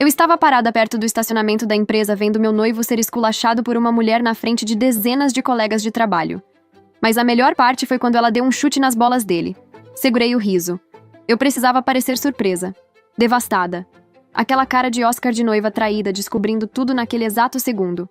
Eu estava parada perto do estacionamento da empresa vendo meu noivo ser esculachado por uma mulher na frente de dezenas de colegas de trabalho. Mas a melhor parte foi quando ela deu um chute nas bolas dele. Segurei o riso. Eu precisava parecer surpresa. Devastada. Aquela cara de Oscar de noiva traída, descobrindo tudo naquele exato segundo.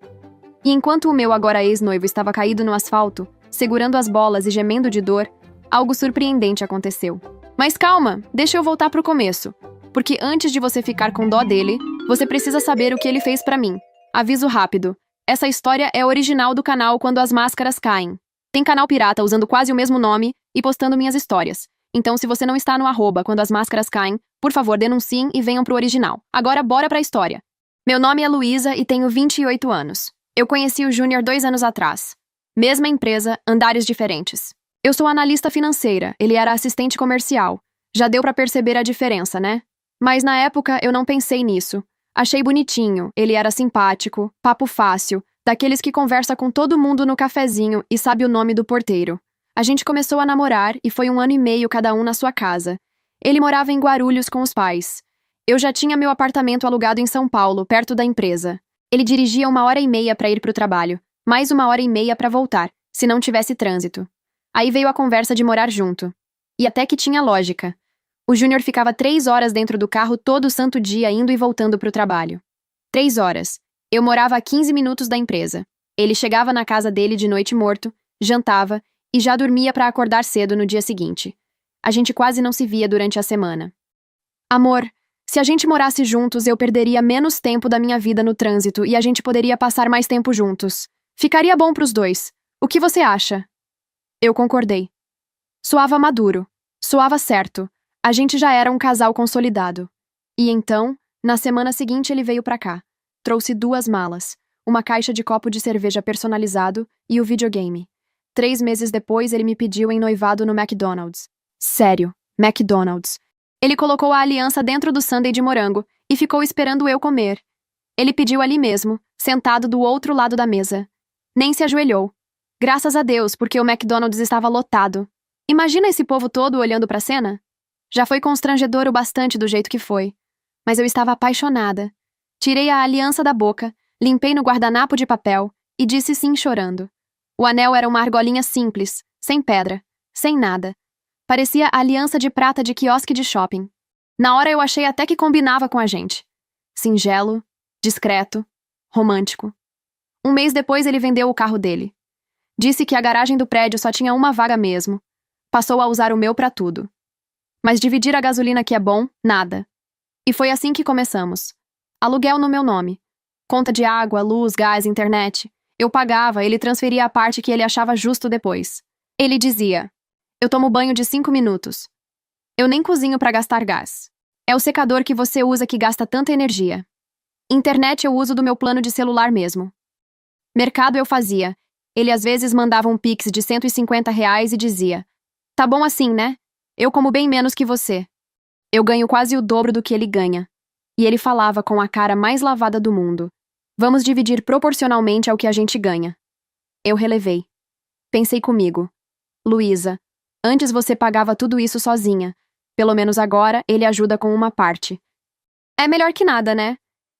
E enquanto o meu agora ex-noivo estava caído no asfalto, segurando as bolas e gemendo de dor, algo surpreendente aconteceu. Mas calma, deixa eu voltar pro começo. Porque antes de você ficar com dó dele, você precisa saber o que ele fez pra mim. Aviso rápido. Essa história é original do canal Quando as Máscaras Caem. Tem canal pirata usando quase o mesmo nome e postando minhas histórias. Então, se você não está no @Quando as Máscaras Caem, por favor, denunciem e venham pro original. Agora, bora pra história. Meu nome é Luísa e tenho 28 anos. Eu conheci o Júnior 2 anos atrás. Mesma empresa, andares diferentes. Eu sou analista financeira, ele era assistente comercial. Já deu pra perceber a diferença, né? Mas na época eu não pensei nisso. Achei bonitinho, ele era simpático, papo fácil, daqueles que conversa com todo mundo no cafezinho e sabe o nome do porteiro. A gente começou a namorar e foi 1 ano e meio cada um na sua casa. Ele morava em Guarulhos com os pais. Eu já tinha meu apartamento alugado em São Paulo, perto da empresa. Ele dirigia 1h30 para ir pro trabalho, mais 1h30 para voltar, se não tivesse trânsito. Aí veio a conversa de morar junto. E até que tinha lógica. O Júnior ficava 3 horas dentro do carro todo santo dia indo e voltando pro trabalho. 3 horas. Eu morava a 15 minutos da empresa. Ele chegava na casa dele de noite morto, jantava e já dormia para acordar cedo no dia seguinte. A gente quase não se via durante a semana. Amor, se a gente morasse juntos, eu perderia menos tempo da minha vida no trânsito e a gente poderia passar mais tempo juntos. Ficaria bom pros dois. O que você acha? Eu concordei. Soava maduro. Soava certo. A gente já era um casal consolidado. E então, na semana seguinte ele veio pra cá. Trouxe 2 malas, uma caixa de copo de cerveja personalizado e o videogame. 3 meses depois ele me pediu em noivado no McDonald's. Sério, McDonald's. Ele colocou a aliança dentro do sundae de morango e ficou esperando eu comer. Ele pediu ali mesmo, sentado do outro lado da mesa. Nem se ajoelhou. Graças a Deus, porque o McDonald's estava lotado. Imagina esse povo todo olhando pra cena? Já foi constrangedor o bastante do jeito que foi. Mas eu estava apaixonada. Tirei a aliança da boca, limpei no guardanapo de papel e disse sim chorando. O anel era uma argolinha simples, sem pedra, sem nada. Parecia a aliança de prata de quiosque de shopping. Na hora eu achei até que combinava com a gente. Singelo, discreto, romântico. 1 mês depois ele vendeu o carro dele. Disse que a garagem do prédio só tinha uma vaga mesmo. Passou a usar o meu pra tudo. Mas dividir a gasolina que é bom, nada. E foi assim que começamos. Aluguel no meu nome. Conta de água, luz, gás, internet. Eu pagava, ele transferia a parte que ele achava justo depois. Ele dizia: eu tomo banho de 5 minutos. Eu nem cozinho pra gastar gás. É o secador que você usa que gasta tanta energia. Internet eu uso do meu plano de celular mesmo. Mercado eu fazia. Ele às vezes mandava um pix de R$ 150 e dizia: tá bom assim, né? Eu como bem menos que você. Eu ganho quase o dobro do que ele ganha. E ele falava com a cara mais lavada do mundo. Vamos dividir proporcionalmente ao que a gente ganha. Eu relevei. Pensei comigo. Luísa, antes você pagava tudo isso sozinha. Pelo menos agora ele ajuda com uma parte. É melhor que nada, né?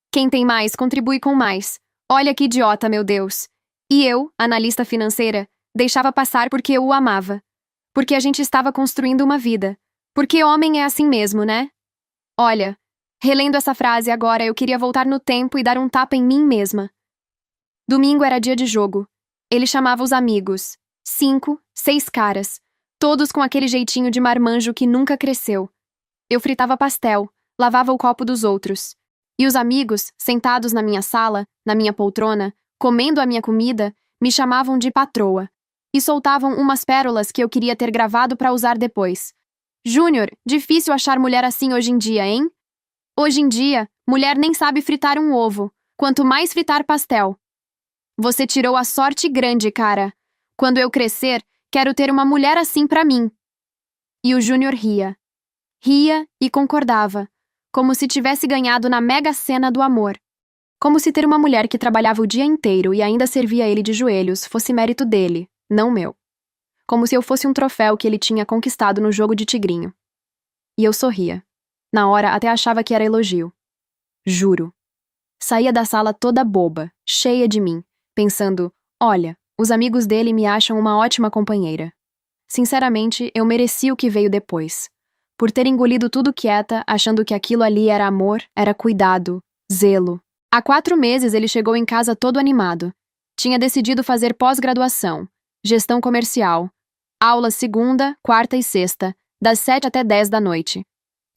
Quem tem mais contribui com mais. Olha que idiota, meu Deus. E eu, analista financeira, deixava passar porque eu o amava. Porque a gente estava construindo uma vida. Porque homem é assim mesmo, né? Olha, relendo essa frase agora, eu queria voltar no tempo e dar um tapa em mim mesma. Domingo era dia de jogo. Ele chamava os amigos. 5, 6 caras. Todos com aquele jeitinho de marmanjo que nunca cresceu. Eu fritava pastel, lavava o copo dos outros. E os amigos, sentados na minha sala, na minha poltrona, comendo a minha comida, me chamavam de patroa. E soltavam umas pérolas que eu queria ter gravado para usar depois. Júnior, difícil achar mulher assim hoje em dia, hein? Hoje em dia, mulher nem sabe fritar um ovo, quanto mais fritar pastel. Você tirou a sorte grande, cara. Quando eu crescer, quero ter uma mulher assim pra mim. E o Júnior ria. Ria e concordava, como se tivesse ganhado na mega sena do amor. Como se ter uma mulher que trabalhava o dia inteiro e ainda servia ele de joelhos fosse mérito dele, não meu. Como se eu fosse um troféu que ele tinha conquistado no jogo de tigrinho. E eu sorria. Na hora até achava que era elogio. Juro. Saía da sala toda boba, cheia de mim, pensando, olha, os amigos dele me acham uma ótima companheira. Sinceramente, eu mereci o que veio depois. Por ter engolido tudo quieta, achando que aquilo ali era amor, era cuidado, zelo. Há 4 meses ele chegou em casa todo animado. Tinha decidido fazer pós-graduação, gestão comercial, aulas segunda, quarta e sexta, das 7 até 10 da noite.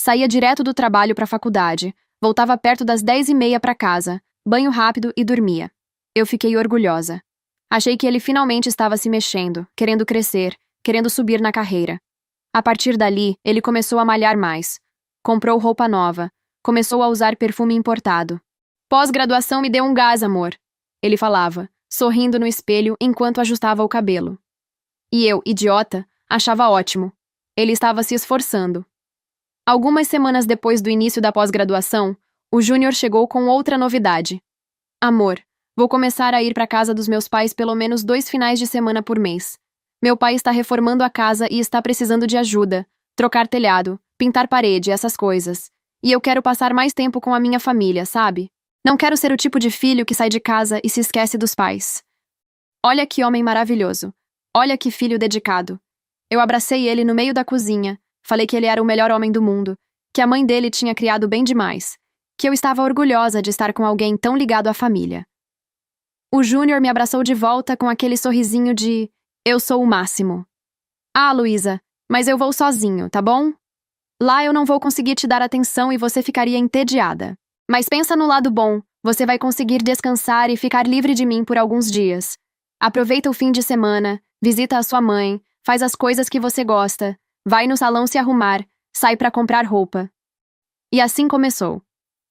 Saía direto do trabalho para a faculdade, voltava perto das 10h30 para casa, banho rápido e dormia. Eu fiquei orgulhosa. Achei que ele finalmente estava se mexendo, querendo crescer, querendo subir na carreira. A partir dali, ele começou a malhar mais. Comprou roupa nova. Começou a usar perfume importado. Pós-graduação me deu um gás, amor. Ele falava, sorrindo no espelho enquanto ajustava o cabelo. E eu, idiota, achava ótimo. Ele estava se esforçando. Algumas semanas depois do início da pós-graduação, o Júnior chegou com outra novidade. Amor, vou começar a ir para casa dos meus pais pelo menos 2 finais de semana por mês. Meu pai está reformando a casa e está precisando de ajuda. Trocar telhado, pintar parede, essas coisas. E eu quero passar mais tempo com a minha família, sabe? Não quero ser o tipo de filho que sai de casa e se esquece dos pais. Olha que homem maravilhoso. Olha que filho dedicado. Eu abracei ele no meio da cozinha. Falei que ele era o melhor homem do mundo. Que a mãe dele tinha criado bem demais. Que eu estava orgulhosa de estar com alguém tão ligado à família. O Júnior me abraçou de volta com aquele sorrisinho de... Eu sou o máximo. Ah, Luísa, mas eu vou sozinho, tá bom? Lá eu não vou conseguir te dar atenção e você ficaria entediada. Mas pensa no lado bom, você vai conseguir descansar e ficar livre de mim por alguns dias. Aproveita o fim de semana, visita a sua mãe, faz as coisas que você gosta, vai no salão se arrumar, sai pra comprar roupa. E assim começou.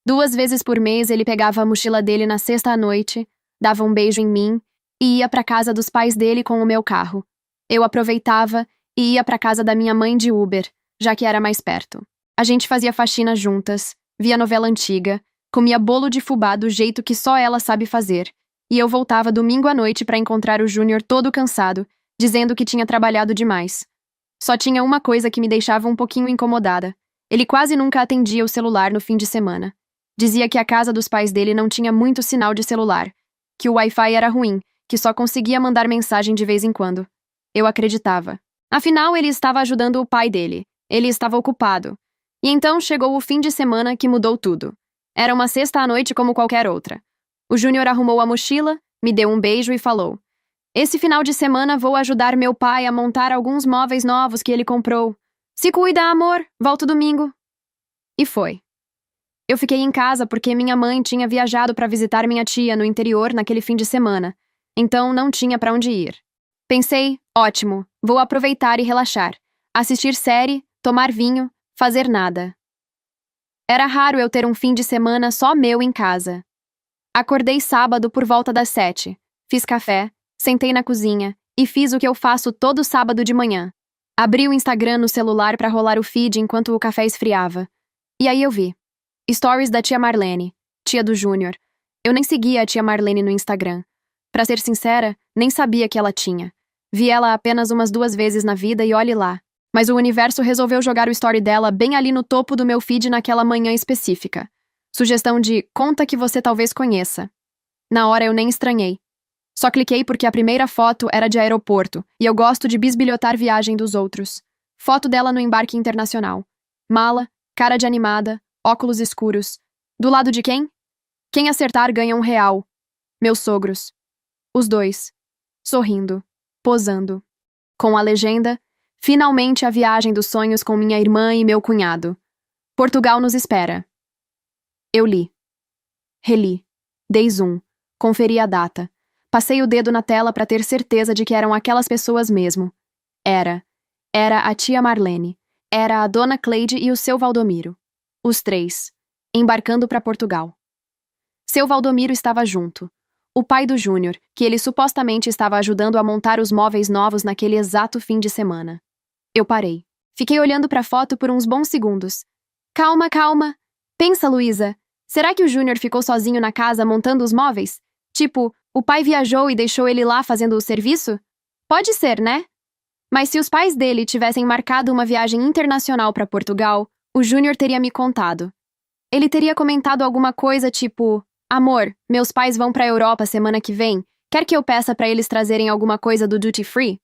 2 vezes por mês ele pegava a mochila dele na sexta à noite, dava um beijo em mim e ia pra casa dos pais dele com o meu carro. Eu aproveitava e ia pra casa da minha mãe de Uber, já que era mais perto. A gente fazia faxina juntas, via novela antiga, comia bolo de fubá do jeito que só ela sabe fazer, e eu voltava domingo à noite pra encontrar o Júnior todo cansado, dizendo que tinha trabalhado demais. Só tinha uma coisa que me deixava um pouquinho incomodada. Ele quase nunca atendia o celular no fim de semana. Dizia que a casa dos pais dele não tinha muito sinal de celular, que o Wi-Fi era ruim, que só conseguia mandar mensagem de vez em quando. Eu acreditava. Afinal, ele estava ajudando o pai dele. Ele estava ocupado. E então chegou o fim de semana que mudou tudo. Era uma sexta à noite como qualquer outra. O Júnior arrumou a mochila, me deu um beijo e falou: Esse final de semana vou ajudar meu pai a montar alguns móveis novos que ele comprou. Se cuida, amor, volto domingo. E foi. Eu fiquei em casa porque minha mãe tinha viajado para visitar minha tia no interior naquele fim de semana, então não tinha para onde ir. Pensei, ótimo, vou aproveitar e relaxar. Assistir série, tomar vinho, fazer nada. Era raro eu ter um fim de semana só meu em casa. Acordei sábado por volta das 7, fiz café, sentei na cozinha e fiz o que eu faço todo sábado de manhã. Abri o Instagram no celular para rolar o feed enquanto o café esfriava. E aí eu vi. Stories da tia Marlene, tia do Júnior. Eu nem seguia a tia Marlene no Instagram. Pra ser sincera, nem sabia que ela tinha. Vi ela apenas umas 2 vezes na vida e olhe lá. Mas o universo resolveu jogar o story dela bem ali no topo do meu feed naquela manhã específica. Sugestão de conta que você talvez conheça. Na hora eu nem estranhei. Só cliquei porque a primeira foto era de aeroporto e eu gosto de bisbilhotar viagem dos outros. Foto dela no embarque internacional. Mala, cara de animada, óculos escuros. Do lado de quem? Quem acertar ganha R$1. Meus sogros. Os dois. Sorrindo. Posando. Com a legenda: Finalmente a viagem dos sonhos com minha irmã e meu cunhado. Portugal nos espera. Eu li. Reli. Dei zoom. Conferi a data. Passei o dedo na tela para ter certeza de que eram aquelas pessoas mesmo. Era a tia Marlene. Era a dona Cleide e o seu Valdomiro. Os 3. Embarcando para Portugal. Seu Valdomiro estava junto. O pai do Júnior, que ele supostamente estava ajudando a montar os móveis novos naquele exato fim de semana. Eu parei. Fiquei olhando para a foto por uns bons segundos. Calma, calma. Pensa, Luísa. Será que o Júnior ficou sozinho na casa montando os móveis? Tipo, o pai viajou e deixou ele lá fazendo o serviço? Pode ser, né? Mas se os pais dele tivessem marcado uma viagem internacional para Portugal, o Júnior teria me contado. Ele teria comentado alguma coisa tipo: Amor, meus pais vão pra Europa semana que vem. Quer que eu peça pra eles trazerem alguma coisa do duty free?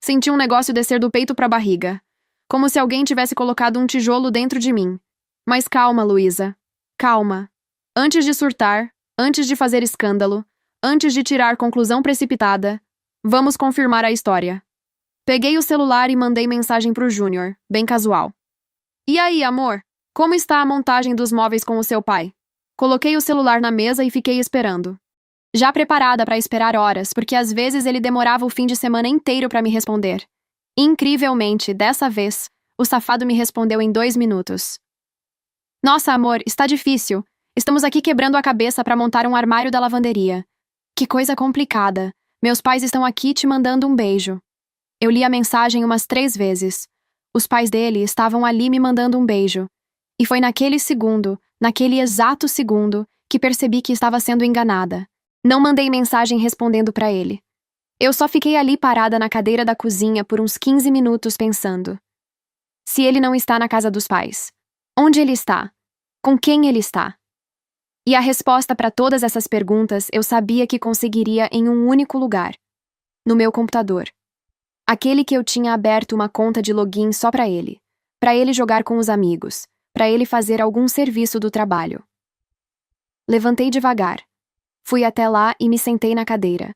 Senti um negócio descer do peito pra barriga. Como se alguém tivesse colocado um tijolo dentro de mim. Mas calma, Luísa. Calma. Antes de surtar, antes de fazer escândalo, antes de tirar conclusão precipitada, vamos confirmar a história. Peguei o celular e mandei mensagem pro Júnior, bem casual. E aí, amor? Como está a montagem dos móveis com o seu pai? Coloquei o celular na mesa e fiquei esperando. Já preparada para esperar horas, porque às vezes ele demorava o fim de semana inteiro para me responder. Incrivelmente, dessa vez, o safado me respondeu em 2 minutos. Nossa, amor, está difícil. Estamos aqui quebrando a cabeça para montar um armário da lavanderia. Que coisa complicada. Meus pais estão aqui te mandando um beijo. Eu li a mensagem umas 3 vezes. Os pais dele estavam ali me mandando um beijo. E foi naquele segundo, naquele exato segundo, que percebi que estava sendo enganada. Não mandei mensagem respondendo para ele. Eu só fiquei ali parada na cadeira da cozinha por uns 15 minutos pensando. Se ele não está na casa dos pais, onde ele está? Com quem ele está? E a resposta para todas essas perguntas eu sabia que conseguiria em um único lugar. No meu computador. Aquele que eu tinha aberto uma conta de login só para ele jogar com os amigos, para ele fazer algum serviço do trabalho. Levantei devagar. Fui até lá e me sentei na cadeira.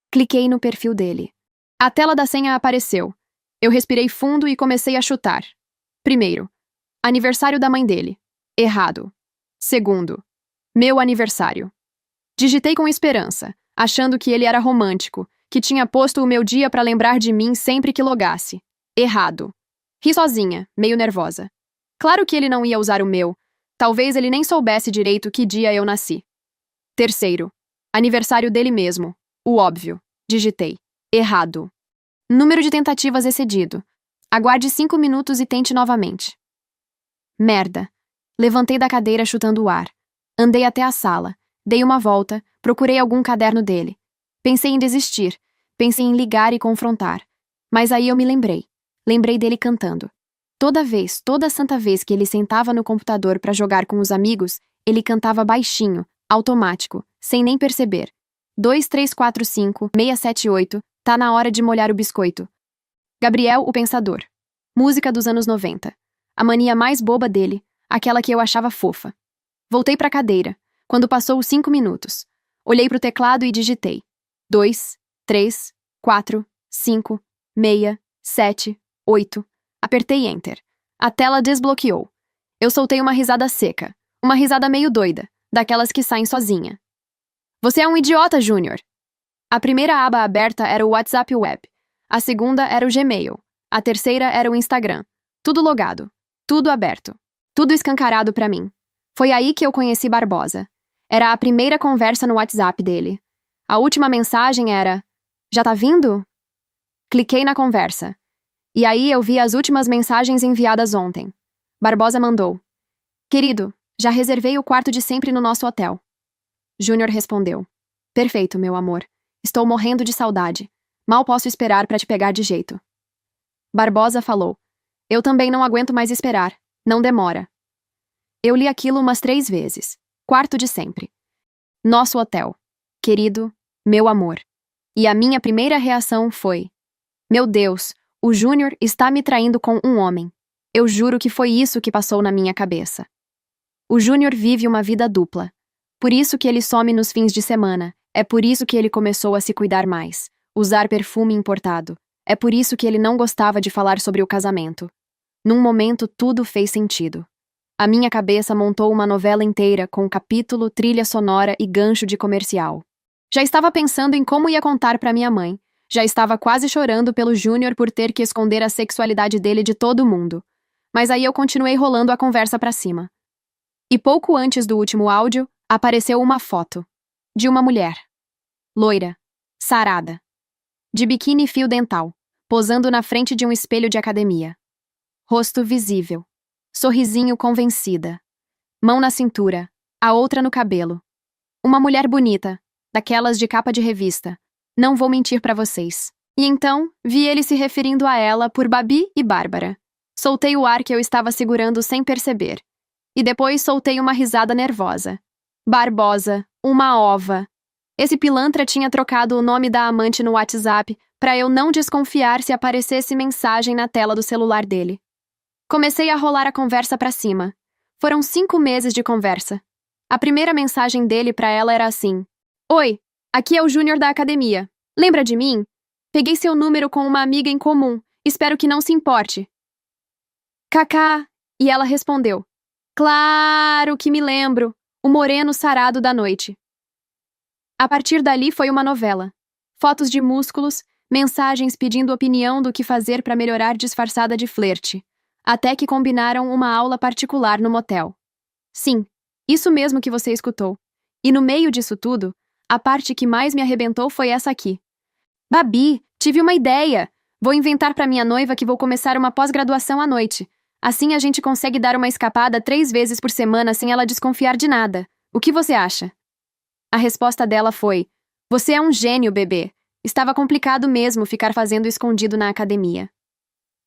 Cliquei no perfil dele. A tela da senha apareceu. Eu respirei fundo e comecei a chutar. Primeiro, aniversário da mãe dele. Errado. Segundo, meu aniversário. Digitei com esperança, achando que ele era romântico, que tinha posto o meu dia para lembrar de mim sempre que logasse. Errado. Ri sozinha, meio nervosa. Claro que ele não ia usar o meu. Talvez ele nem soubesse direito que dia eu nasci. Terceiro, aniversário dele mesmo. O óbvio. Digitei. Errado. Número de tentativas excedido. Aguarde 5 minutos e tente novamente. Merda. Levantei da cadeira chutando o ar. Andei até a sala. Dei uma volta. Procurei algum caderno dele. Pensei em desistir. Pensei em ligar e confrontar. Mas aí eu me lembrei. Lembrei dele cantando. Toda santa vez que ele sentava no computador para jogar com os amigos, ele cantava baixinho, automático, sem nem perceber. 2, 3, 4, 5, 6, 7, 8, tá na hora de molhar o biscoito. Gabriel, o Pensador. Música dos anos 90. A mania mais boba dele, aquela que eu achava fofa. Voltei pra cadeira, quando passou os 5 minutos. Olhei pro teclado e digitei. 2, 3, 4, 5, 6, 7, 8. Apertei Enter. A tela desbloqueou. Eu soltei uma risada seca. Uma risada meio doida, daquelas que saem sozinha. Você é um idiota, Júnior. A primeira aba aberta era o WhatsApp Web. A segunda era o Gmail. A terceira era o Instagram. Tudo logado. Tudo aberto. Tudo escancarado pra mim. Foi aí que eu conheci Barbosa. Era a primeira conversa no WhatsApp dele. A última mensagem era: Já tá vindo? Cliquei na conversa. E aí eu vi as últimas mensagens enviadas ontem. Barbosa mandou: Querido, já reservei o quarto de sempre no nosso hotel. Júnior respondeu: Perfeito, meu amor. Estou morrendo de saudade. Mal posso esperar para te pegar de jeito. Barbosa falou: Eu também não aguento mais esperar. Não demora. Eu li aquilo umas 3 vezes. Quarto de sempre. Nosso hotel. Querido, meu amor. E a minha primeira reação foi: Meu Deus, o Júnior está me traindo com um homem. Eu juro que foi isso que passou na minha cabeça. O Júnior vive uma vida dupla. Por isso que ele some nos fins de semana. É por isso que ele começou a se cuidar mais. Usar perfume importado. É por isso que ele não gostava de falar sobre o casamento. Num momento, tudo fez sentido. A minha cabeça montou uma novela inteira com capítulo, trilha sonora e gancho de comercial. Já estava pensando em como ia contar para minha mãe. Já estava quase chorando pelo Júnior por ter que esconder a sexualidade dele de todo mundo. Mas aí eu continuei rolando a conversa pra cima. E pouco antes do último áudio, apareceu uma foto. De uma mulher. Loira. Sarada. De biquíni e fio dental. Posando na frente de um espelho de academia. Rosto visível. Sorrisinho convencida. Mão na cintura. A outra no cabelo. Uma mulher bonita. Daquelas de capa de revista. Não vou mentir pra vocês. E então, vi ele se referindo a ela por Babi e Bárbara. Soltei o ar que eu estava segurando sem perceber. E depois soltei uma risada nervosa. Barbosa, uma ova. Esse pilantra tinha trocado o nome da amante no WhatsApp para eu não desconfiar se aparecesse mensagem na tela do celular dele. Comecei a rolar a conversa pra cima. Foram 5 meses de conversa. A primeira mensagem dele pra ela era assim: Oi, aqui é o Júnior da academia. Lembra de mim? Peguei seu número com uma amiga em comum. Espero que não se importe. Kaká. E ela respondeu: Claro que me lembro. O moreno sarado da noite. A partir dali foi uma novela. Fotos de músculos, mensagens pedindo opinião do que fazer para melhorar disfarçada de flerte. Até que combinaram uma aula particular no motel. Sim, isso mesmo que você escutou. E no meio disso tudo, a parte que mais me arrebentou foi essa aqui. Babi, tive uma ideia! Vou inventar para minha noiva que vou começar uma pós-graduação à noite. Assim a gente consegue dar uma escapada 3 vezes por semana sem ela desconfiar de nada. O que você acha? A resposta dela foi: Você é um gênio, bebê. Estava complicado mesmo ficar fazendo escondido na academia.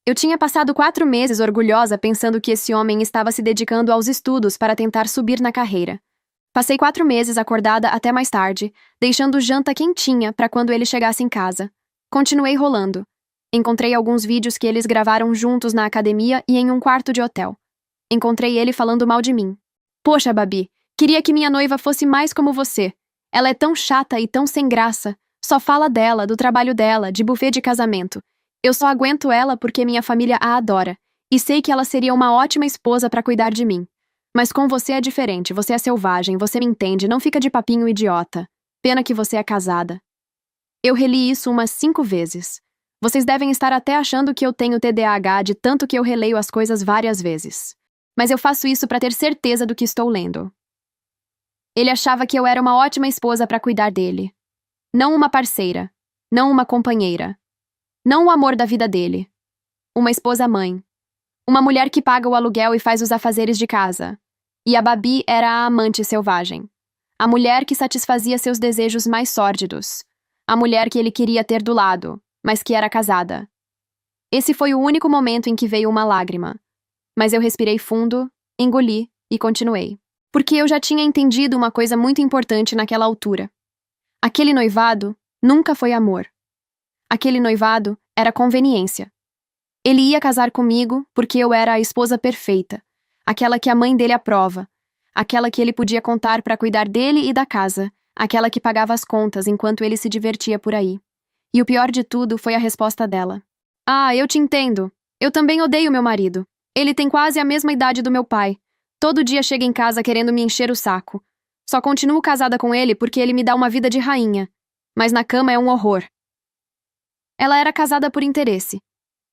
Eu tinha passado 4 meses orgulhosa pensando que esse homem estava se dedicando aos estudos para tentar subir na carreira. Passei 4 meses acordada até mais tarde, deixando janta quentinha para quando ele chegasse em casa. Continuei rolando. Encontrei alguns vídeos que eles gravaram juntos na academia e em um quarto de hotel. Encontrei ele falando mal de mim. Poxa, Babi, queria que minha noiva fosse mais como você. Ela é tão chata e tão sem graça. Só fala dela, do trabalho dela, de buffet de casamento. Eu só aguento ela porque minha família a adora. E sei que ela seria uma ótima esposa para cuidar de mim. Mas com você é diferente, você é selvagem, você me entende, não fica de papinho idiota. Pena que você é casada. Eu reli isso umas 5 vezes. Vocês devem estar até achando que eu tenho TDAH de tanto que eu releio as coisas várias vezes. Mas eu faço isso para ter certeza do que estou lendo. Ele achava que eu era uma ótima esposa para cuidar dele. Não uma parceira. Não uma companheira. Não o amor da vida dele. Uma esposa-mãe. Uma mulher que paga o aluguel e faz os afazeres de casa. E a Babi era a amante selvagem. A mulher que satisfazia seus desejos mais sórdidos. A mulher que ele queria ter do lado, mas que era casada. Esse foi o único momento em que veio uma lágrima. Mas eu respirei fundo, engoli e continuei. Porque eu já tinha entendido uma coisa muito importante naquela altura. Aquele noivado nunca foi amor. Aquele noivado era conveniência. Ele ia casar comigo porque eu era a esposa perfeita, aquela que a mãe dele aprova, aquela que ele podia contar para cuidar dele e da casa, aquela que pagava as contas enquanto ele se divertia por aí. E o pior de tudo foi a resposta dela. Ah, eu te entendo. Eu também odeio meu marido. Ele tem quase a mesma idade do meu pai. Todo dia chega em casa querendo me encher o saco. Só continuo casada com ele porque ele me dá uma vida de rainha. Mas na cama é um horror. Ela era casada por interesse.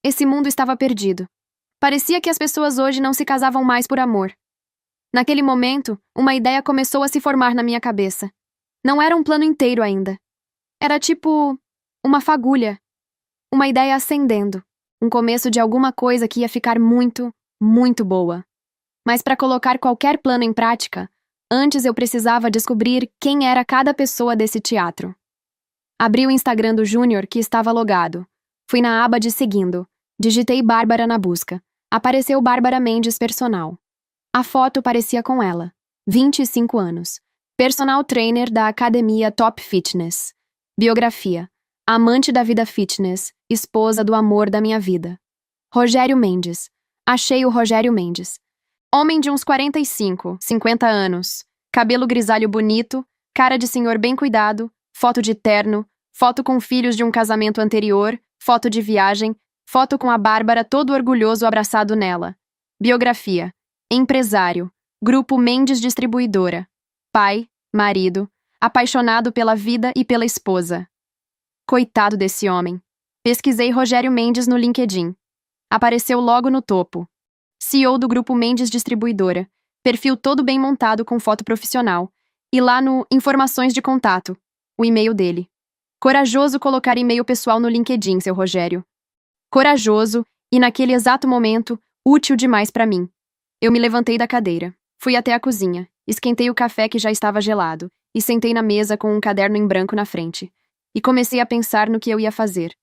Esse mundo estava perdido. Parecia que as pessoas hoje não se casavam mais por amor. Naquele momento, uma ideia começou a se formar na minha cabeça. Não era um plano inteiro ainda. Era tipo uma fagulha. Uma ideia acendendo. Um começo de alguma coisa que ia ficar muito, muito boa. Mas para colocar qualquer plano em prática, antes eu precisava descobrir quem era cada pessoa desse teatro. Abri o Instagram do Júnior, que estava logado. Fui na aba de seguindo. Digitei Bárbara na busca. Apareceu Bárbara Mendes Personal. A foto parecia com ela. 25 anos. Personal trainer da academia Top Fitness. Biografia. Amante da vida fitness. Esposa do amor da minha vida. Rogério Mendes. Achei o Rogério Mendes. Homem de uns 45, 50 anos. Cabelo grisalho bonito. Cara de senhor bem cuidado. Foto de terno. Foto com filhos de um casamento anterior. Foto de viagem. Foto com a Bárbara todo orgulhoso abraçado nela. Biografia. Empresário. Grupo Mendes Distribuidora. Pai, marido, apaixonado pela vida e pela esposa. Coitado desse homem. Pesquisei Rogério Mendes no LinkedIn. Apareceu logo no topo. CEO do Grupo Mendes Distribuidora. Perfil todo bem montado com foto profissional. E lá no Informações de Contato, o e-mail dele. Corajoso colocar e-mail pessoal no LinkedIn, seu Rogério. Corajoso e, naquele exato momento, útil demais para mim. Eu me levantei da cadeira. Fui até a cozinha. Esquentei o café que já estava gelado e sentei na mesa com um caderno em branco na frente. E comecei a pensar no que eu ia fazer.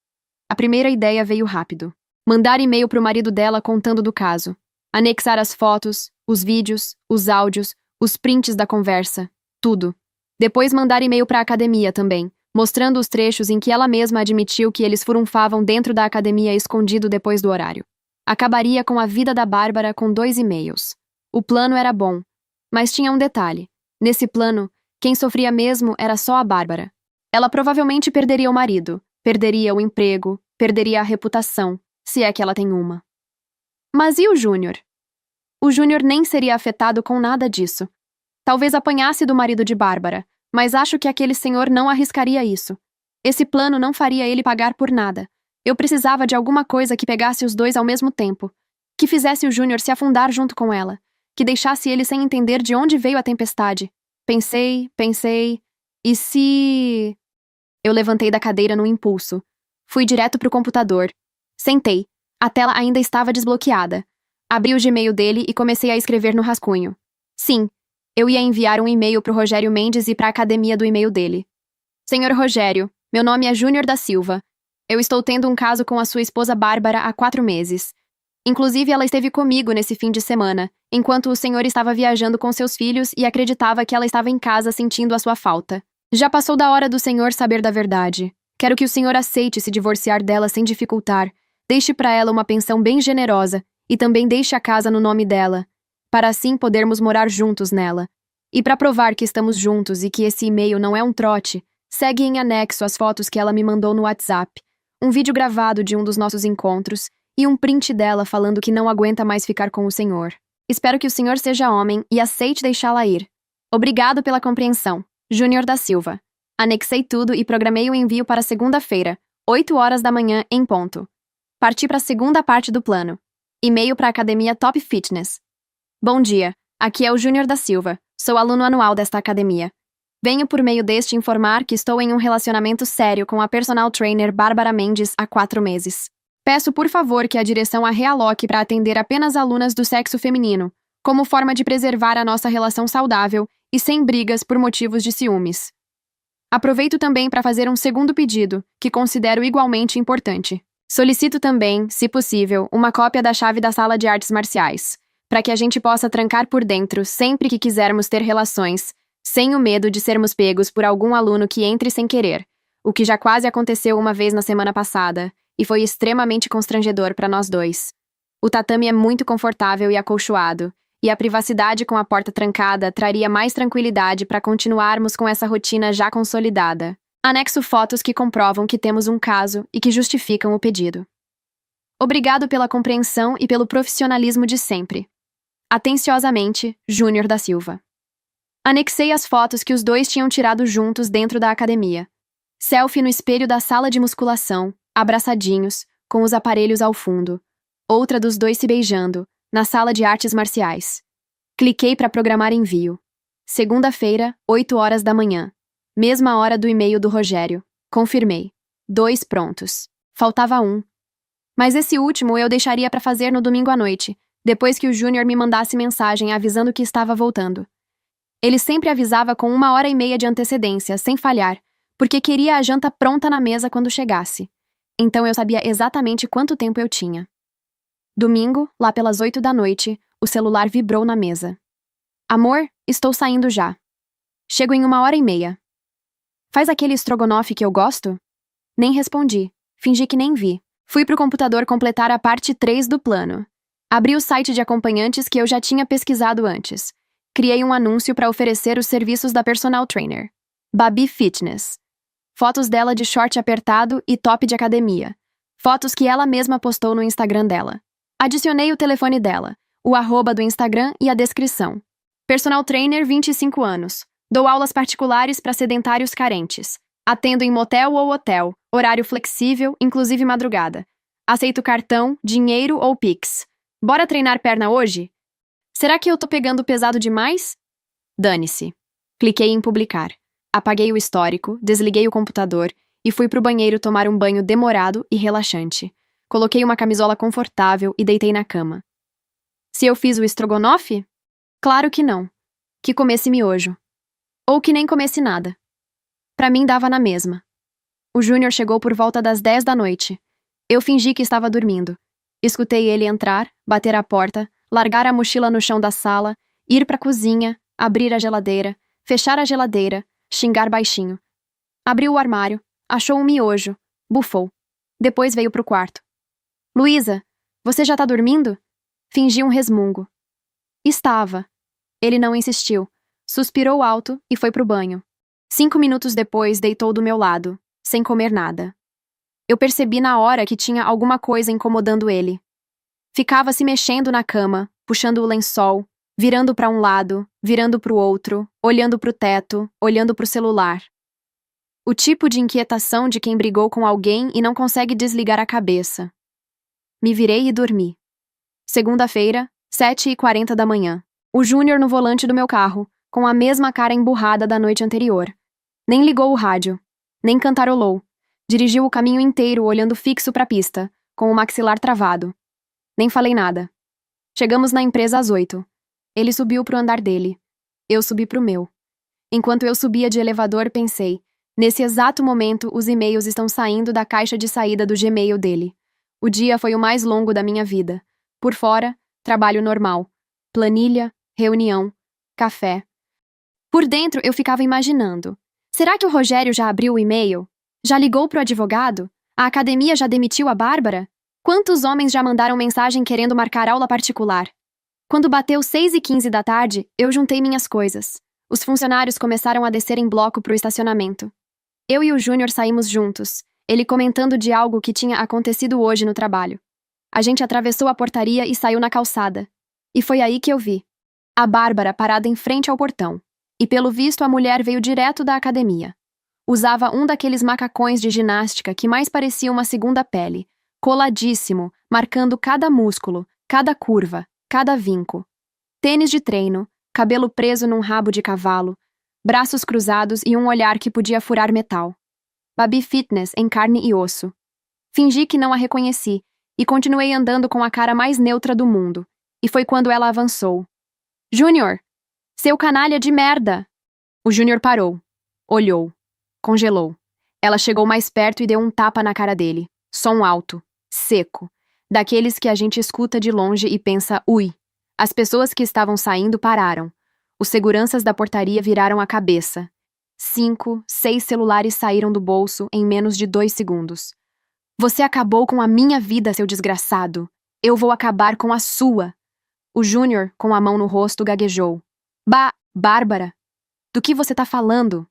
A primeira ideia veio rápido. Mandar e-mail pro marido dela contando do caso. Anexar as fotos, os vídeos, os áudios, os prints da conversa, tudo. Depois mandar e-mail para a academia também, mostrando os trechos em que ela mesma admitiu que eles furunfavam dentro da academia escondido depois do horário. Acabaria com a vida da Bárbara com 2 e-mails. O plano era bom, mas tinha um detalhe. Nesse plano, quem sofria mesmo era só a Bárbara. Ela provavelmente perderia o marido, perderia o emprego, perderia a reputação, se é que ela tem uma. Mas e o Júnior? O Júnior nem seria afetado com nada disso. Talvez apanhasse do marido de Bárbara, mas acho que aquele senhor não arriscaria isso. Esse plano não faria ele pagar por nada. Eu precisava de alguma coisa que pegasse os dois ao mesmo tempo, que fizesse o Júnior se afundar junto com ela, que deixasse ele sem entender de onde veio a tempestade. Pensei, e se... Eu levantei da cadeira num impulso. Fui direto pro computador. Sentei. A tela ainda estava desbloqueada. Abri o Gmail dele e comecei a escrever no rascunho. Sim, eu ia enviar um e-mail pro Rogério Mendes e pra academia do e-mail dele. Senhor Rogério, meu nome é Júnior da Silva. Eu estou tendo um caso com a sua esposa Bárbara há 4 meses. Inclusive, ela esteve comigo nesse fim de semana, enquanto o senhor estava viajando com seus filhos e acreditava que ela estava em casa sentindo a sua falta. Já passou da hora do senhor saber da verdade. Quero que o senhor aceite se divorciar dela sem dificultar. Deixe para ela uma pensão bem generosa e também deixe a casa no nome dela, para assim podermos morar juntos nela. E para provar que estamos juntos e que esse e-mail não é um trote, segue em anexo as fotos que ela me mandou no WhatsApp, um vídeo gravado de um dos nossos encontros e um print dela falando que não aguenta mais ficar com o senhor. Espero que o senhor seja homem e aceite deixá-la ir. Obrigado pela compreensão. Júnior da Silva. Anexei tudo e programei o envio para segunda-feira, 8 horas da manhã em ponto. Parti para a segunda parte do plano. E-mail para a academia Top Fitness. Bom dia, aqui é o Júnior da Silva. Sou aluno anual desta academia. Venho por meio deste informar que estou em um relacionamento sério com a personal trainer Bárbara Mendes há 4 meses. Peço por favor que a direção a realoque para atender apenas alunas do sexo feminino, como forma de preservar a nossa relação saudável e sem brigas por motivos de ciúmes. Aproveito também para fazer um segundo pedido, que considero igualmente importante. Solicito também, se possível, uma cópia da chave da sala de artes marciais, para que a gente possa trancar por dentro sempre que quisermos ter relações, sem o medo de sermos pegos por algum aluno que entre sem querer, o que já quase aconteceu uma vez na semana passada, e foi extremamente constrangedor para nós dois. O tatame é muito confortável e acolchoado, e a privacidade com a porta trancada traria mais tranquilidade para continuarmos com essa rotina já consolidada. Anexo fotos que comprovam que temos um caso e que justificam o pedido. Obrigado pela compreensão e pelo profissionalismo de sempre. Atenciosamente, Júnior da Silva. Anexei as fotos que os dois tinham tirado juntos dentro da academia. Selfie no espelho da sala de musculação, abraçadinhos, com os aparelhos ao fundo. Outra dos dois se beijando, na sala de artes marciais. Cliquei para programar envio. Segunda-feira, 8 horas da manhã. Mesma hora do e-mail do Rogério. Confirmei. 2 prontos. Faltava 1. Mas esse último eu deixaria para fazer no domingo à noite, depois que o Júnior me mandasse mensagem avisando que estava voltando. Ele sempre avisava com 1h30 de antecedência, sem falhar, porque queria a janta pronta na mesa quando chegasse. Então eu sabia exatamente quanto tempo eu tinha. Domingo, lá pelas 8 da noite, o celular vibrou na mesa. Amor, estou saindo já. Chego em 1h30. Faz aquele estrogonofe que eu gosto? Nem respondi. Fingi que nem vi. Fui pro computador completar a parte 3 do plano. Abri o site de acompanhantes que eu já tinha pesquisado antes. Criei um anúncio para oferecer os serviços da personal trainer. Babi Fitness. Fotos dela de short apertado e top de academia. Fotos que ela mesma postou no Instagram dela. Adicionei o telefone dela, o @ do Instagram e a descrição. Personal trainer, 25 anos. Dou aulas particulares para sedentários carentes. Atendo em motel ou hotel, horário flexível, inclusive madrugada. Aceito cartão, dinheiro ou Pix. Bora treinar perna hoje? Será que eu tô pegando pesado demais? Dane-se. Cliquei em publicar. Apaguei o histórico, desliguei o computador e fui pro banheiro tomar um banho demorado e relaxante. Coloquei uma camisola confortável e deitei na cama. Se eu fiz o estrogonofe? Claro que não. Que comesse miojo. Ou que nem comesse nada. Pra mim dava na mesma. O Júnior chegou por volta das 10 da noite. Eu fingi que estava dormindo. Escutei ele entrar, bater a porta, largar a mochila no chão da sala, ir pra cozinha, abrir a geladeira, fechar a geladeira, xingar baixinho. Abriu o armário, achou um miojo, bufou. Depois veio pro quarto. Luísa, você já tá dormindo? Fingi um resmungo. Estava. Ele não insistiu. Suspirou alto e foi pro banho. 5 minutos depois, deitou do meu lado, sem comer nada. Eu percebi na hora que tinha alguma coisa incomodando ele. Ficava se mexendo na cama, puxando o lençol, virando para um lado, virando pro outro, olhando pro teto, olhando pro celular. O tipo de inquietação de quem brigou com alguém e não consegue desligar a cabeça. Me virei e dormi. Segunda-feira, 7h40 da manhã. O Júnior no volante do meu carro, com a mesma cara emburrada da noite anterior. Nem ligou o rádio, nem cantarolou. Dirigiu o caminho inteiro olhando fixo pra pista, com o maxilar travado. Nem falei nada. Chegamos na empresa às 8. Ele subiu pro andar dele. Eu subi pro meu. Enquanto eu subia de elevador, pensei, nesse exato momento os e-mails estão saindo da caixa de saída do Gmail dele. O dia foi o mais longo da minha vida. Por fora, trabalho normal. Planilha, reunião, café. Por dentro, eu ficava imaginando. Será que o Rogério já abriu o e-mail? Já ligou pro advogado? A academia já demitiu a Bárbara? Quantos homens já mandaram mensagem querendo marcar aula particular? Quando bateu 6h15 da tarde, eu juntei minhas coisas. Os funcionários começaram a descer em bloco pro estacionamento. Eu e o Júnior saímos juntos, ele comentando de algo que tinha acontecido hoje no trabalho. A gente atravessou a portaria e saiu na calçada. E foi aí que eu vi a Bárbara parada em frente ao portão. E pelo visto a mulher veio direto da academia. Usava um daqueles macacões de ginástica que mais parecia uma segunda pele, coladíssimo, marcando cada músculo, cada curva, cada vinco. Tênis de treino, cabelo preso num rabo de cavalo, braços cruzados e um olhar que podia furar metal. Babi Fitness em carne e osso. Fingi que não a reconheci e continuei andando com a cara mais neutra do mundo. E foi quando ela avançou. Júnior! Seu canalha de merda! O Júnior parou. Olhou. Congelou. Ela chegou mais perto e deu um tapa na cara dele. Som alto. Seco. Daqueles que a gente escuta de longe e pensa, ui. As pessoas que estavam saindo pararam. Os seguranças da portaria viraram a cabeça. 5, 6 celulares saíram do bolso em menos de 2 segundos. Você acabou com a minha vida, seu desgraçado. Eu vou acabar com a sua. O Júnior, com a mão no rosto, gaguejou. Bárbara, do que você tá falando?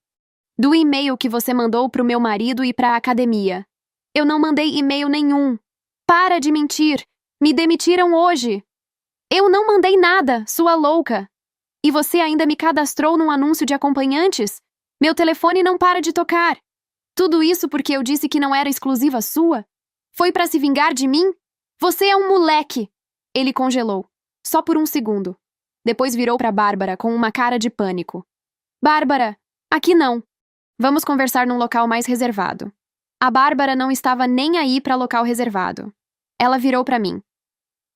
Do e-mail que você mandou pro meu marido e pra academia. Eu não mandei e-mail nenhum. Para de mentir. Me demitiram hoje. Eu não mandei nada, sua louca. E você ainda me cadastrou num anúncio de acompanhantes? Meu telefone não para de tocar. Tudo isso porque eu disse que não era exclusiva sua? Foi pra se vingar de mim? Você é um moleque. Ele congelou. Só por um segundo. Depois virou pra Bárbara com uma cara de pânico. Bárbara, aqui não. Vamos conversar num local mais reservado. A Bárbara não estava nem aí pra local reservado. Ela virou pra mim.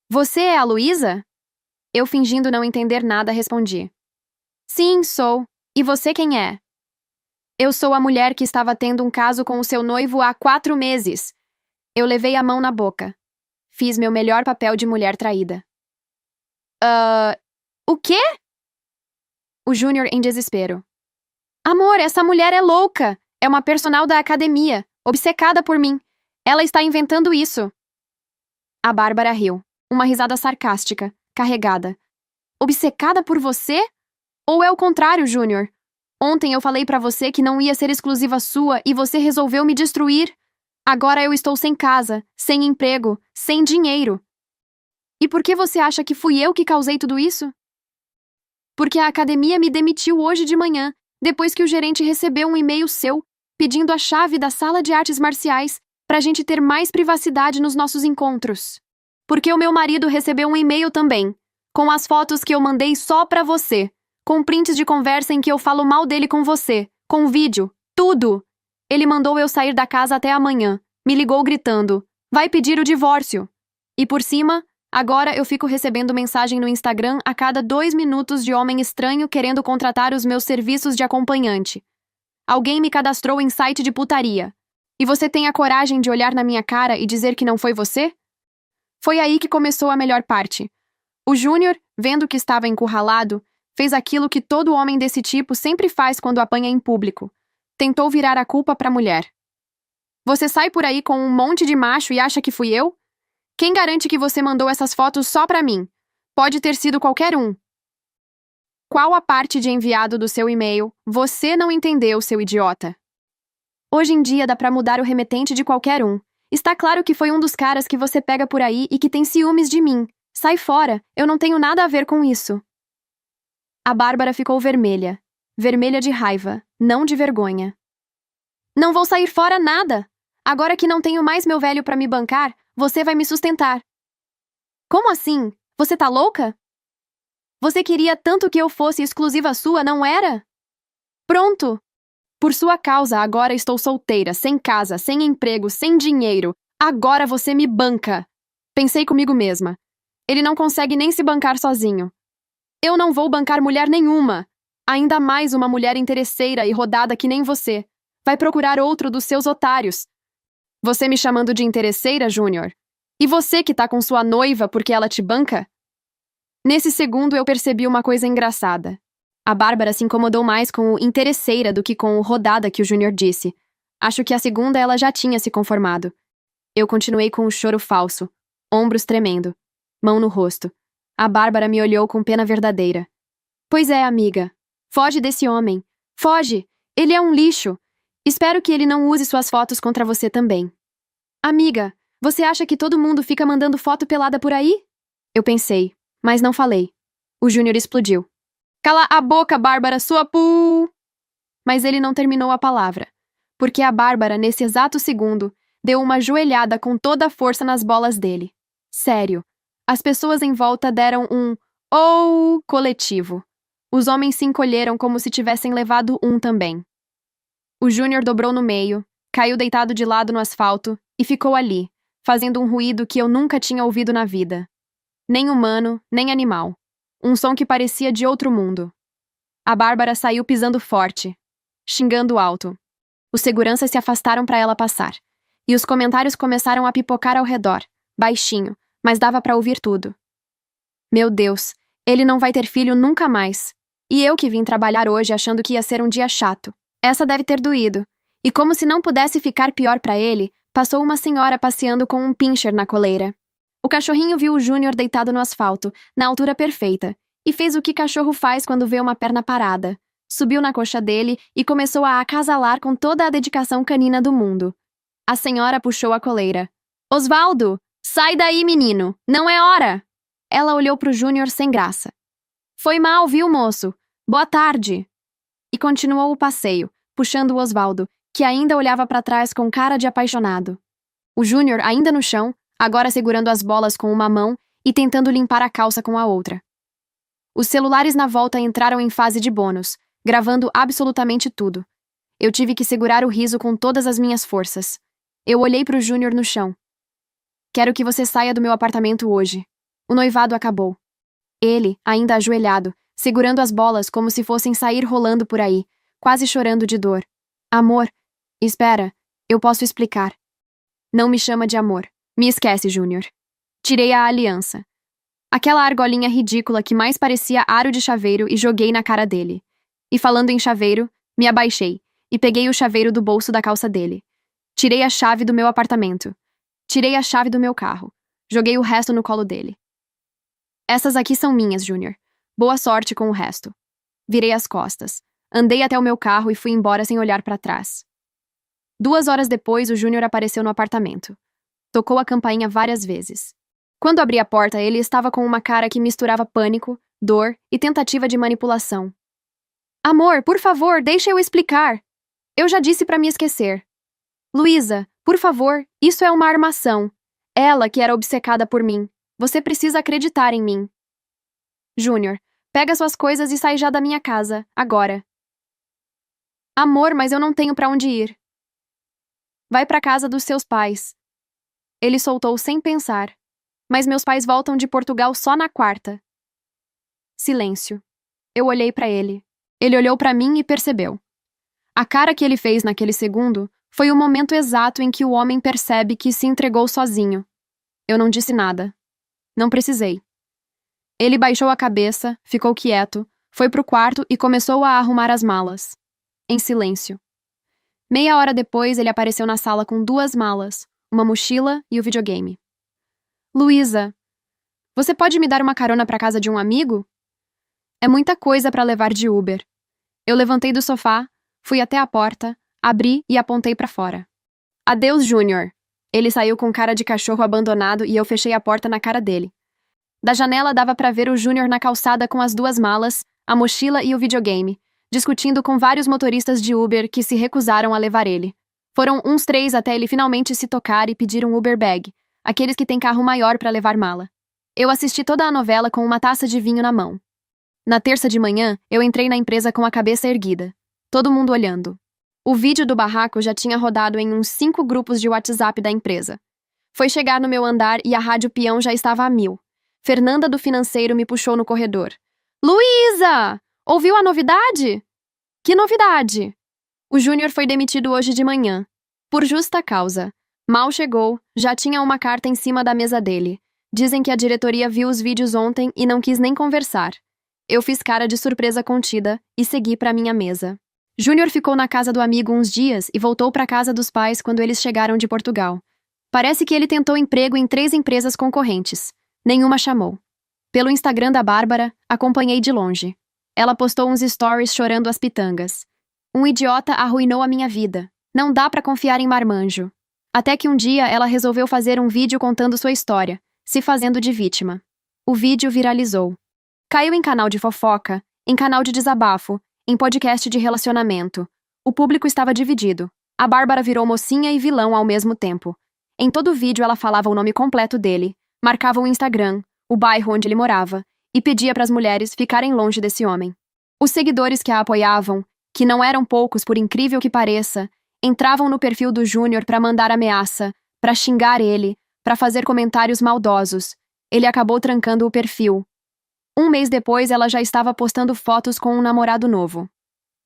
Você é a Luísa? Eu, fingindo não entender nada, respondi. Sim, sou. E você quem é? Eu sou a mulher que estava tendo um caso com o seu noivo há 4 meses. Eu levei a mão na boca. Fiz meu melhor papel de mulher traída. O quê? O Júnior em desespero. Amor, essa mulher é louca. É uma personal da academia, obcecada por mim. Ela está inventando isso. A Bárbara riu. Uma risada sarcástica, carregada. Obcecada por você? Ou é o contrário, Júnior? Ontem eu falei pra você que não ia ser exclusiva sua e você resolveu me destruir. Agora eu estou sem casa, sem emprego, sem dinheiro. E por que você acha que fui eu que causei tudo isso? Porque a academia me demitiu hoje de manhã, depois que o gerente recebeu um e-mail seu, pedindo a chave da sala de artes marciais pra gente ter mais privacidade nos nossos encontros. Porque o meu marido recebeu um e-mail também, com as fotos que eu mandei só pra você, com prints de conversa em que eu falo mal dele com você, com vídeo, tudo. Ele mandou eu sair da casa até amanhã, me ligou gritando, vai pedir o divórcio. E por cima, agora eu fico recebendo mensagem no Instagram a cada 2 minutos de homem estranho querendo contratar os meus serviços de acompanhante. Alguém me cadastrou em site de putaria. E você tem a coragem de olhar na minha cara e dizer que não foi você? Foi aí que começou a melhor parte. O Júnior, vendo que estava encurralado, fez aquilo que todo homem desse tipo sempre faz quando apanha em público. Tentou virar a culpa para a mulher. Você sai por aí com um monte de macho e acha que fui eu? Quem garante que você mandou essas fotos só para mim? Pode ter sido qualquer um. Qual a parte de enviado do seu e-mail você não entendeu, seu idiota? Hoje em dia dá pra mudar o remetente de qualquer um. Está claro que foi um dos caras que você pega por aí e que tem ciúmes de mim. Sai fora, eu não tenho nada a ver com isso. A Bárbara ficou vermelha. Vermelha de raiva, não de vergonha. Não vou sair fora nada! Agora que não tenho mais meu velho pra me bancar, você vai me sustentar. Como assim? Você tá louca? Você queria tanto que eu fosse exclusiva sua, não era? Pronto! Por sua causa, agora estou solteira, sem casa, sem emprego, sem dinheiro. Agora você me banca. Pensei comigo mesma. Ele não consegue nem se bancar sozinho. Eu não vou bancar mulher nenhuma. Ainda mais uma mulher interesseira e rodada que nem você. Vai procurar outro dos seus otários. Você me chamando de interesseira, Júnior? E você que tá com sua noiva porque ela te banca? Nesse segundo eu percebi uma coisa engraçada. A Bárbara se incomodou mais com o interesseira do que com o rodada que o Júnior disse. Acho que a segunda ela já tinha se conformado. Eu continuei com o choro falso, ombros tremendo, mão no rosto. A Bárbara me olhou com pena verdadeira. Pois é, amiga. Foge desse homem. Foge! Ele é um lixo. Espero que ele não use suas fotos contra você também. Amiga, você acha que todo mundo fica mandando foto pelada por aí? Eu pensei, mas não falei. O Júnior explodiu. Cala a boca, Bárbara, sua pu... Mas ele não terminou a palavra, porque a Bárbara, nesse exato segundo, deu uma joelhada com toda a força nas bolas dele. Sério. As pessoas em volta deram um "oh" coletivo. Os homens se encolheram como se tivessem levado um também. O Júnior dobrou no meio, caiu deitado de lado no asfalto e ficou ali, fazendo um ruído que eu nunca tinha ouvido na vida. Nem humano, nem animal. Um som que parecia de outro mundo. A Bárbara saiu pisando forte, xingando alto. Os seguranças se afastaram para ela passar, e os comentários começaram a pipocar ao redor, baixinho, mas dava para ouvir tudo. Meu Deus, ele não vai ter filho nunca mais. E eu que vim trabalhar hoje achando que ia ser um dia chato. Essa deve ter doído. E como se não pudesse ficar pior para ele, passou uma senhora passeando com um pincher na coleira. O cachorrinho viu o Júnior deitado no asfalto, na altura perfeita, e fez o que cachorro faz quando vê uma perna parada. Subiu na coxa dele e começou a acasalar com toda a dedicação canina do mundo. A senhora puxou a coleira. Osvaldo, sai daí, menino! Não é hora! Ela olhou pro Júnior sem graça. Foi mal, viu, moço? Boa tarde! E continuou o passeio, puxando o Osvaldo, que ainda olhava para trás com cara de apaixonado. O Júnior, ainda no chão, agora segurando as bolas com uma mão e tentando limpar a calça com a outra. Os celulares na volta entraram em fase de bônus, gravando absolutamente tudo. Eu tive que segurar o riso com todas as minhas forças. Eu olhei pro Júnior no chão. Quero que você saia do meu apartamento hoje. O noivado acabou. Ele, ainda ajoelhado, segurando as bolas como se fossem sair rolando por aí, quase chorando de dor. Amor, espera, eu posso explicar. Não me chama de amor. Me esquece, Júnior. Tirei a aliança. Aquela argolinha ridícula que mais parecia aro de chaveiro e joguei na cara dele. E falando em chaveiro, me abaixei e peguei o chaveiro do bolso da calça dele. Tirei a chave do meu apartamento. Tirei a chave do meu carro. Joguei o resto no colo dele. Essas aqui são minhas, Júnior. Boa sorte com o resto. Virei as costas. Andei até o meu carro e fui embora sem olhar para trás. 2 horas depois, o Júnior apareceu no apartamento. Tocou a campainha várias vezes. Quando abri a porta, ele estava com uma cara que misturava pânico, dor e tentativa de manipulação. Amor, por favor, deixa eu explicar. Eu já disse para me esquecer. Luísa, por favor, isso é uma armação. Ela que era obcecada por mim. Você precisa acreditar em mim. Júnior, pega suas coisas e sai já da minha casa, agora. Amor, mas eu não tenho para onde ir. Vai para casa dos seus pais. Ele soltou sem pensar. Mas meus pais voltam de Portugal só na quarta. Silêncio. Eu olhei para ele. Ele olhou para mim e percebeu. A cara que ele fez naquele segundo foi o momento exato em que o homem percebe que se entregou sozinho. Eu não disse nada. Não precisei. Ele baixou a cabeça, ficou quieto, foi pro quarto e começou a arrumar as malas. Em silêncio. Meia hora depois, ele apareceu na sala com 2 malas, uma mochila e o videogame. Luísa, você pode me dar uma carona para casa de um amigo? É muita coisa para levar de Uber. Eu levantei do sofá, fui até a porta, abri e apontei para fora. Adeus, Júnior. Ele saiu com cara de cachorro abandonado e eu fechei a porta na cara dele. Da janela dava para ver o Júnior na calçada com as 2 malas, a mochila e o videogame, discutindo com vários motoristas de Uber que se recusaram a levar ele. Foram uns 3 até ele finalmente se tocar e pedir um Uber bag, aqueles que têm carro maior para levar mala. Eu assisti toda a novela com uma taça de vinho na mão. Na terça de manhã, eu entrei na empresa com a cabeça erguida. Todo mundo olhando. O vídeo do barraco já tinha rodado em uns 5 grupos de WhatsApp da empresa. Foi chegar no meu andar e a rádio peão já estava a 1000. Fernanda do financeiro me puxou no corredor. Luísa! Ouviu a novidade? Que novidade? O Júnior foi demitido hoje de manhã. Por justa causa. Mal chegou, já tinha uma carta em cima da mesa dele. Dizem que a diretoria viu os vídeos ontem e não quis nem conversar. Eu fiz cara de surpresa contida e segui para minha mesa. Júnior ficou na casa do amigo uns dias e voltou para casa dos pais quando eles chegaram de Portugal. Parece que ele tentou emprego em 3 empresas concorrentes. Nenhuma chamou. Pelo Instagram da Bárbara, acompanhei de longe. Ela postou uns stories chorando as pitangas. Um idiota arruinou a minha vida. Não dá pra confiar em marmanjo. Até que um dia ela resolveu fazer um vídeo contando sua história, se fazendo de vítima. O vídeo viralizou. Caiu em canal de fofoca, em canal de desabafo, em podcast de relacionamento. O público estava dividido. A Bárbara virou mocinha e vilão ao mesmo tempo. Em todo o vídeo ela falava o nome completo dele, marcava o Instagram, o bairro onde ele morava, e pedia para as mulheres ficarem longe desse homem. Os seguidores que a apoiavam, que não eram poucos por incrível que pareça, entravam no perfil do Júnior para mandar ameaça, para xingar ele, para fazer comentários maldosos. Ele acabou trancando o perfil. Um mês depois, ela já estava postando fotos com um namorado novo.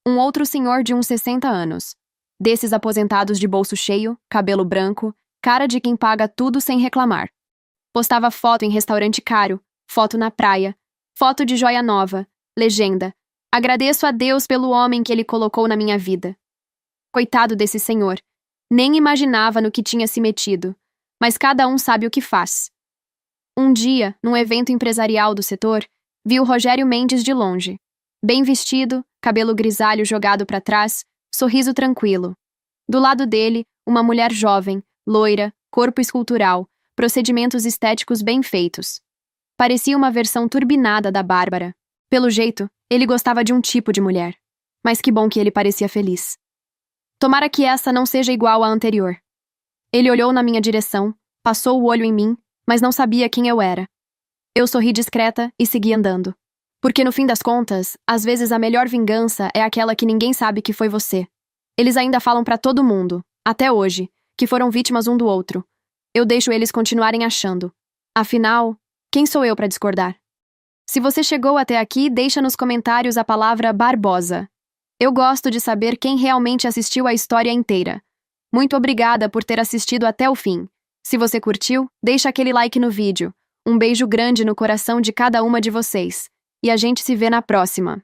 Um outro senhor de uns 60 anos. Desses aposentados de bolso cheio, cabelo branco, cara de quem paga tudo sem reclamar. Postava foto em restaurante caro, foto na praia, foto de joia nova, legenda: agradeço a Deus pelo homem que ele colocou na minha vida. Coitado desse senhor. Nem imaginava no que tinha se metido. Mas cada um sabe o que faz. Um dia, num evento empresarial do setor, vi o Rogério Mendes de longe. Bem vestido, cabelo grisalho jogado para trás, sorriso tranquilo. Do lado dele, uma mulher jovem, loira, corpo escultural, procedimentos estéticos bem feitos. Parecia uma versão turbinada da Bárbara. Pelo jeito, ele gostava de um tipo de mulher. Mas que bom que ele parecia feliz. Tomara que essa não seja igual à anterior. Ele olhou na minha direção, passou o olho em mim, mas não sabia quem eu era. Eu sorri discreta e segui andando. Porque no fim das contas, às vezes a melhor vingança é aquela que ninguém sabe que foi você. Eles ainda falam pra todo mundo, até hoje, que foram vítimas um do outro. Eu deixo eles continuarem achando. Afinal, quem sou eu pra discordar? Se você chegou até aqui, deixa nos comentários a palavra Barbosa. Eu gosto de saber quem realmente assistiu a história inteira. Muito obrigada por ter assistido até o fim. Se você curtiu, deixa aquele like no vídeo. Um beijo grande no coração de cada uma de vocês. E a gente se vê na próxima.